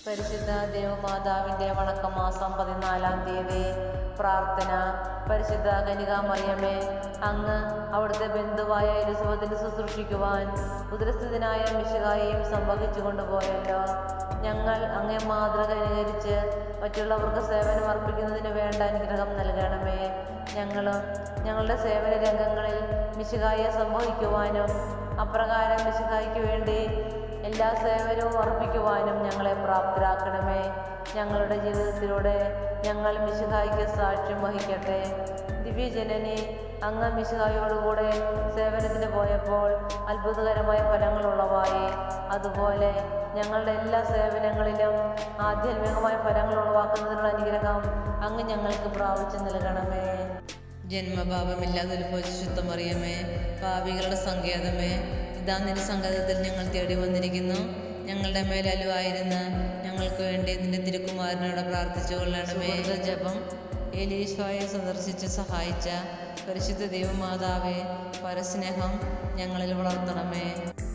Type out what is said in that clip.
പരിശുദ്ധ ദേവമാതാവിൻ്റെ വണക്കമാസം 14-ാം തീയതി. പ്രാർത്ഥന. പരിശുദ്ധ കന്യകാമറിയമേ, അങ്ങ് അവിടുത്തെ ബന്ധുവായ എലിസബത്തിന് ശുശ്രൂഷിക്കുവാൻ ഉദരസ്ഥിതനായ മിശിഹായെയും സംവഹിച്ചു കൊണ്ടുപോയല്ലോ. ഞങ്ങൾ അങ്ങേ മാതൃക അനുകരിച്ച് മറ്റുള്ളവർക്ക് സേവനം അർപ്പിക്കുന്നതിന് വേണ്ട അനുഗ്രഹം നൽകണമേ. ഞങ്ങളും ഞങ്ങളുടെ സേവന രംഗങ്ങളിൽ മിശിഹായെ സംവഹിക്കുവാനും അപ്രകാരം മിശിഹായ്ക്ക് വേണ്ടി എല്ലാ സേവനവും അർപ്പിക്കുവാനും ഞങ്ങളെ പ്രാപ്തരാക്കണമേ. ഞങ്ങളുടെ ജീവിതത്തിലൂടെ ഞങ്ങൾ മിശിഹായ്ക്ക് സാക്ഷ്യം വഹിക്കട്ടെ. ദിവ്യജനനി, അങ്ങ് മിശിഹായോടുകൂടെ സേവനത്തിന് പോയപ്പോൾ അത്ഭുതകരമായ ഫലങ്ങളുള്ളവായി. അതുപോലെ ഞങ്ങളുടെ എല്ലാ സേവനങ്ങളിലും ആധ്യാത്മികമായ ഫലങ്ങൾ ഉളവാക്കുന്നതിനുള്ള അനുഗ്രഹം അങ്ങ് ഞങ്ങൾക്ക് പ്രാപിച്ചു നൽകണമേ. ജന്മപാപമില്ലാതെ ഉത്ഭവിച്ച ശുദ്ധമറിയമേ, പാപികളുടെ സങ്കേതമേ, ഇതാ നിന്റെ സങ്കേതത്തിൽ ഞങ്ങൾ തേടി വന്നിരിക്കുന്നു. ഞങ്ങളുടെ മേൽ അലുവായിരുന്ന് ഞങ്ങൾക്ക് വേണ്ടി നിന്റെ തിരുക്കുമാരനോട് പ്രാർത്ഥിച്ചു കൊള്ളണമേ. ജപം. എലീശോയെ സന്ദർശിച്ച് സഹായിച്ച പരിശുദ്ധ ദൈവമാതാവേ, പരസ്നേഹം ഞങ്ങളിൽ വളർത്തണമേ.